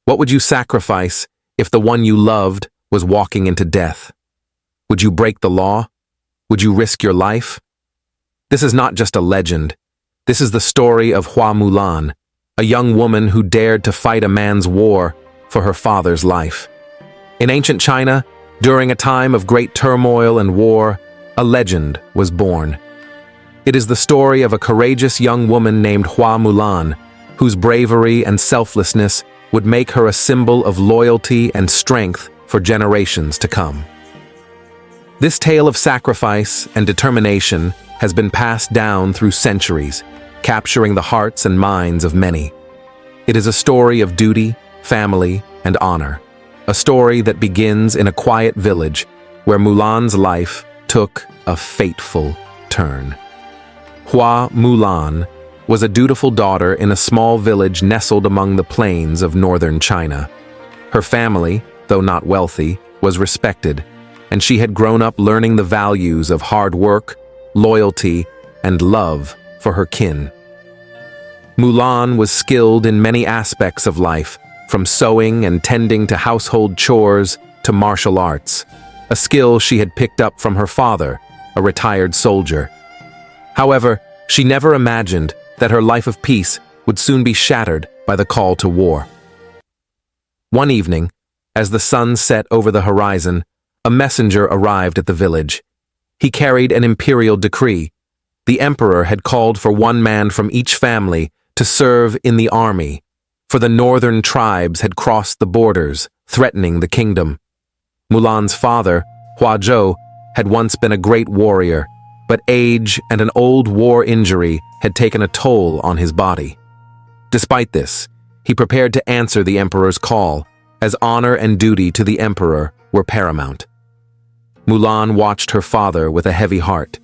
What would you sacrifice if the one you loved was walking into death? Would you break the law? Would you risk your life? This is not just a legend. This is the story of Hua Mulan, a young woman who dared to fight a man's war for her father's life. In ancient China, during a time of great turmoil and war, a legend was born. It is the story of a courageous young woman named Hua Mulan, whose bravery and selflessness would make her a symbol of loyalty and strength for generations to come. This tale of sacrifice and determination has been passed down through centuries, capturing the hearts and minds of many. It is a story of duty, family, and honor, a story that begins in a quiet village where Mulan's life took a fateful turn. Hua Mulan was a dutiful daughter in a small village nestled among the plains of northern China. Her family, though not wealthy, was respected, and she had grown up learning the values of hard work, loyalty, and love for her kin. Mulan was skilled in many aspects of life, from sewing and tending to household chores to martial arts, a skill she had picked up from her father, a retired soldier. However, she never imagined that her life of peace would soon be shattered by the call to war. One evening, as the sun set over the horizon, a messenger arrived at the village. He carried an imperial decree. The emperor had called for one man from each family to serve in the army, for the northern tribes had crossed the borders, threatening the kingdom. Mulan's father, Hua Zhou, had once been a great warrior, but age and an old war injury had taken a toll on his body. Despite this, he prepared to answer the emperor's call, as honor and duty to the emperor were paramount. Mulan watched her father with a heavy heart.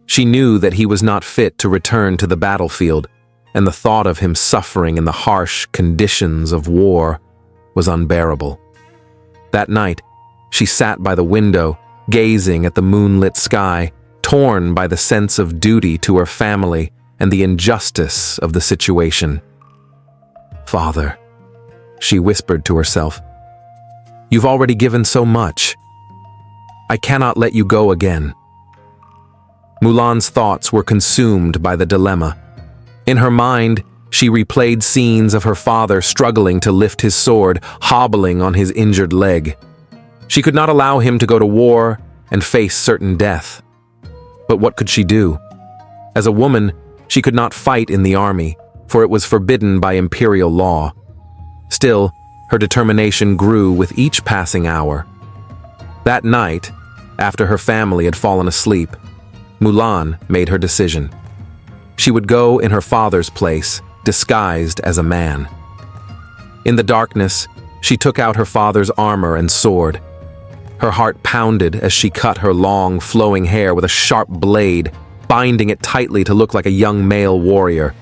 She knew that he was not fit to return to the battlefield, and the thought of him suffering in the harsh conditions of war was unbearable. That night, she sat by the window, gazing at the moonlit sky, torn by the sense of duty to her family and the injustice of the situation. "Father," she whispered to herself, "you've already given so much. I cannot let you go again." Mulan's thoughts were consumed by the dilemma. In her mind, she replayed scenes of her father struggling to lift his sword, hobbling on his injured leg. She could not allow him to go to war and face certain death. But what could she do? As a woman, she could not fight in the army, for it was forbidden by imperial law. Still, her determination grew with each passing hour. That night, after her family had fallen asleep, Mulan made her decision. She would go in her father's place, disguised as a man. In the darkness, she took out her father's armor and sword. Her heart pounded as she cut her long, flowing hair with a sharp blade, binding it tightly to look like a young male warrior.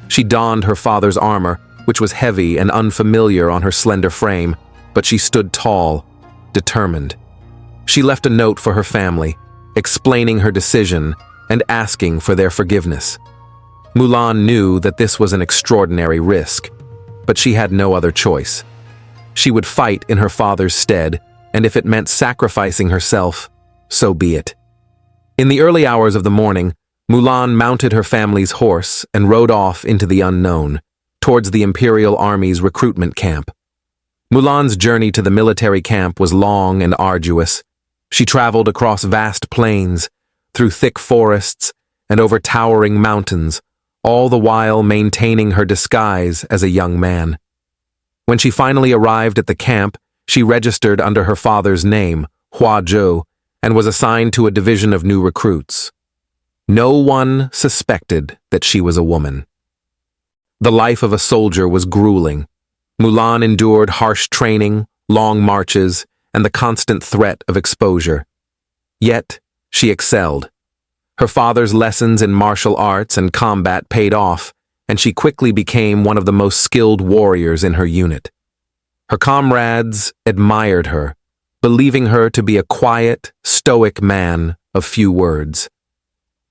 She donned her father's armor, which was heavy and unfamiliar on her slender frame, but she stood tall, determined. She left a note for her family, explaining her decision and asking for their forgiveness. Mulan knew that this was an extraordinary risk, but she had no other choice. She would fight in her father's stead, and if it meant sacrificing herself, so be it. In the early hours of the morning, Mulan mounted her family's horse and rode off into the unknown, towards the Imperial Army's recruitment camp. Mulan's journey to the military camp was long and arduous. She traveled across vast plains, through thick forests, and over towering mountains, all the while maintaining her disguise as a young man. When she finally arrived at the camp, she registered under her father's name, Hua Zhou, and was assigned to a division of new recruits. No one suspected that she was a woman. The life of a soldier was grueling. Mulan endured harsh training, long marches, and the constant threat of exposure. Yet, she excelled. Her father's lessons in martial arts and combat paid off, and she quickly became one of the most skilled warriors in her unit. Her comrades admired her, believing her to be a quiet, stoic man of few words.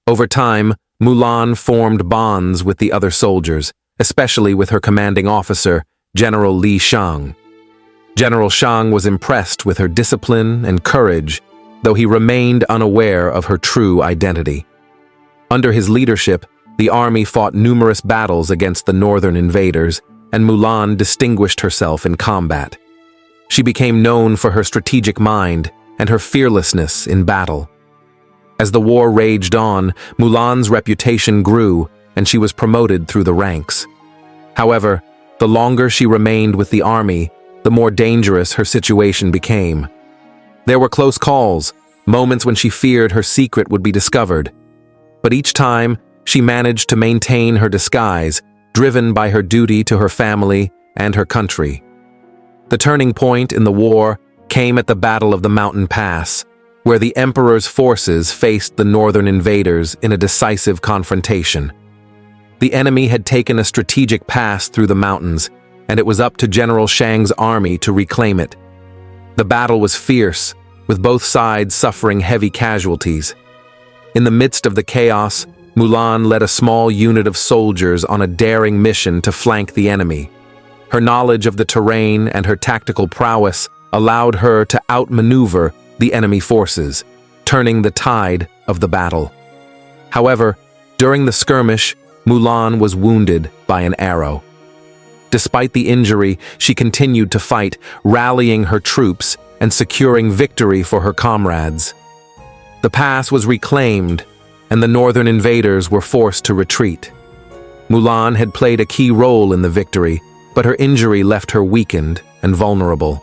Over time, Mulan formed bonds with the other soldiers, especially with her commanding officer, General Li Shang. General Shang was impressed with her discipline and courage, though he remained unaware of her true identity. Under his leadership, the army fought numerous battles against the northern invaders, and Mulan distinguished herself in combat. She became known for her strategic mind and her fearlessness in battle. As the war raged on, Mulan's reputation grew, and she was promoted through the ranks. However, the longer she remained with the army, the more dangerous her situation became. There were close calls, moments when she feared her secret would be discovered. But each time, she managed to maintain her disguise, driven by her duty to her family and her country. The turning point in the war came at the Battle of the Mountain Pass, where the Emperor's forces faced the northern invaders in a decisive confrontation. The enemy had taken a strategic pass through the mountains, and it was up to General Shang's army to reclaim it. The battle was fierce, with both sides suffering heavy casualties. In the midst of the chaos, Mulan led a small unit of soldiers on a daring mission to flank the enemy. Her knowledge of the terrain and her tactical prowess allowed her to outmaneuver the enemy forces, turning the tide of the battle. However, during the skirmish, Mulan was wounded by an arrow. Despite the injury, she continued to fight, rallying her troops and securing victory for her comrades. The pass was reclaimed, and the northern invaders were forced to retreat. Mulan had played a key role in the victory, but her injury left her weakened and vulnerable.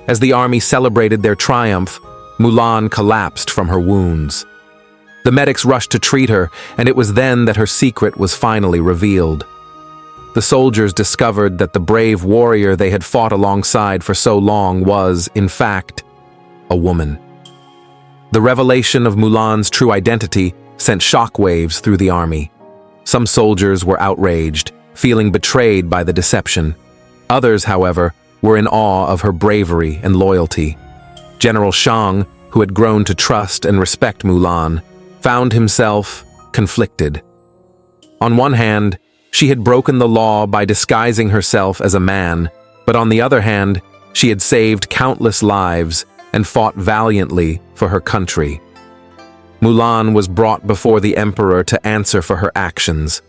As the army celebrated their triumph, Mulan collapsed from her wounds. The medics rushed to treat her, and it was then that her secret was finally revealed. The soldiers discovered that the brave warrior they had fought alongside for so long was, in fact, a woman. The revelation of Mulan's true identity sent shockwaves through the army. Some soldiers were outraged, feeling betrayed by the deception. Others, however, were in awe of her bravery and loyalty. General Shang, who had grown to trust and respect Mulan, found himself conflicted. On one hand, she had broken the law by disguising herself as a man, but on the other hand, she had saved countless lives and fought valiantly for her country. Mulan was brought before the emperor to answer for her actions.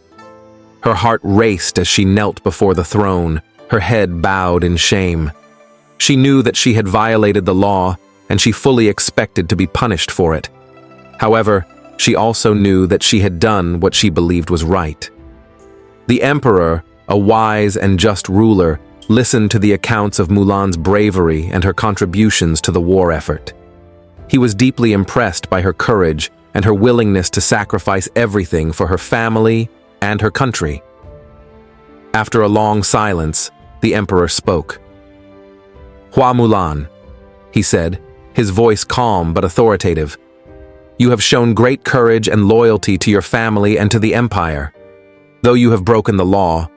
Her heart raced as she knelt before the throne, her head bowed in shame. She knew that she had violated the law, and she fully expected to be punished for it. However, she also knew that she had done what she believed was right. The emperor, a wise and just ruler, listened to the accounts of Mulan's bravery and her contributions to the war effort. He was deeply impressed by her courage and her willingness to sacrifice everything for her family and her country. After a long silence, the emperor spoke. "Hua Mulan," he said, his voice calm but authoritative. "You have shown great courage and loyalty to your family and to the empire. Though you have broken the law,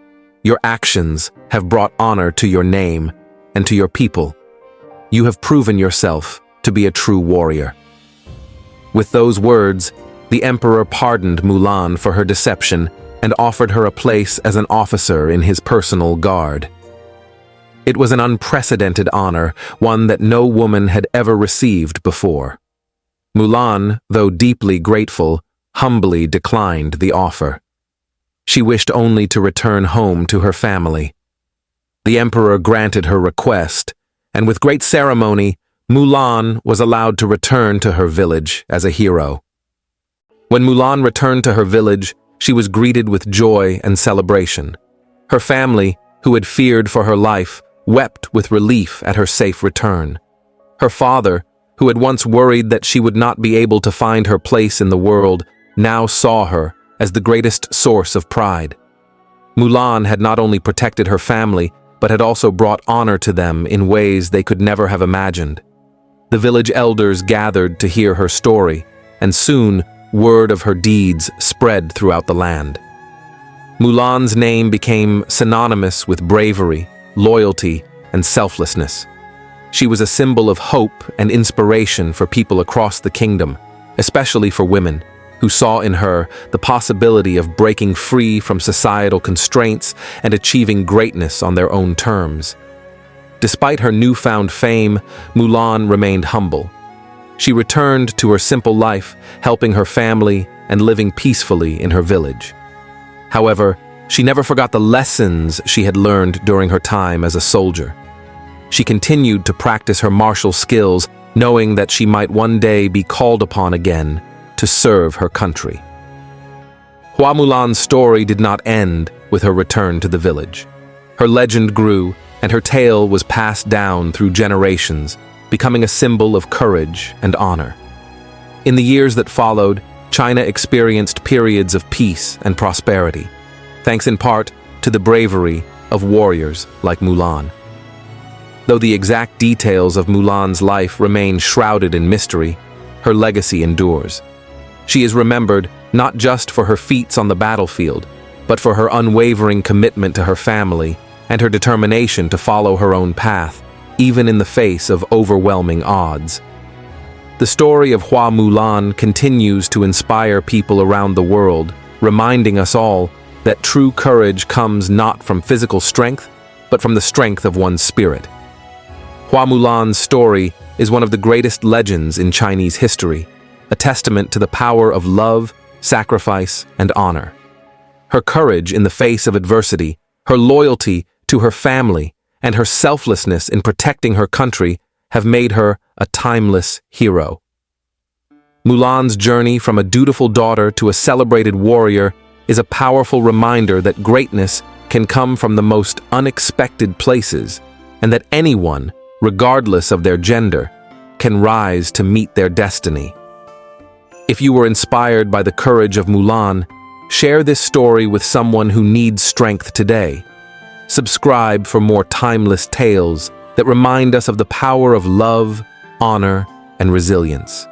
your actions have brought honor to your name and to your people. You have proven yourself to be a true warrior." With those words, the emperor pardoned Mulan for her deception and offered her a place as an officer in his personal guard. It was an unprecedented honor, one that no woman had ever received before. Mulan, though deeply grateful, humbly declined the offer. She wished only to return home to her family. The emperor granted her request, and with great ceremony, Mulan was allowed to return to her village as a hero. When Mulan returned to her village, she was greeted with joy and celebration. Her family, who had feared for her life, wept with relief at her safe return. Her father, who had once worried that she would not be able to find her place in the world, now saw her as the greatest source of pride. Mulan had not only protected her family, but had also brought honor to them in ways they could never have imagined. The village elders gathered to hear her story, and soon word of her deeds spread throughout the land. Mulan's name became synonymous with bravery, loyalty, and selflessness. She was a symbol of hope and inspiration for people across the kingdom, especially for women, who saw in her the possibility of breaking free from societal constraints and achieving greatness on their own terms. Despite her newfound fame, Mulan remained humble. She returned to her simple life, helping her family and living peacefully in her village. However, she never forgot the lessons she had learned during her time as a soldier. She continued to practice her martial skills, knowing that she might one day be called upon again to serve her country. Hua Mulan's story did not end with her return to the village. Her legend grew, and her tale was passed down through generations, becoming a symbol of courage and honor. In the years that followed, China experienced periods of peace and prosperity, thanks in part to the bravery of warriors like Mulan. Though the exact details of Mulan's life remain shrouded in mystery, her legacy endures. She is remembered not just for her feats on the battlefield, but for her unwavering commitment to her family and her determination to follow her own path, even in the face of overwhelming odds. The story of Hua Mulan continues to inspire people around the world, reminding us all that true courage comes not from physical strength, but from the strength of one's spirit. Hua Mulan's story is one of the greatest legends in Chinese history, a testament to the power of love, sacrifice, and honor. Her courage in the face of adversity, her loyalty to her family, and her selflessness in protecting her country have made her a timeless hero. Mulan's journey from a dutiful daughter to a celebrated warrior is a powerful reminder that greatness can come from the most unexpected places, and that anyone, regardless of their gender, can rise to meet their destiny. If you were inspired by the courage of Mulan, share this story with someone who needs strength today. Subscribe for more timeless tales that remind us of the power of love, honor, and resilience.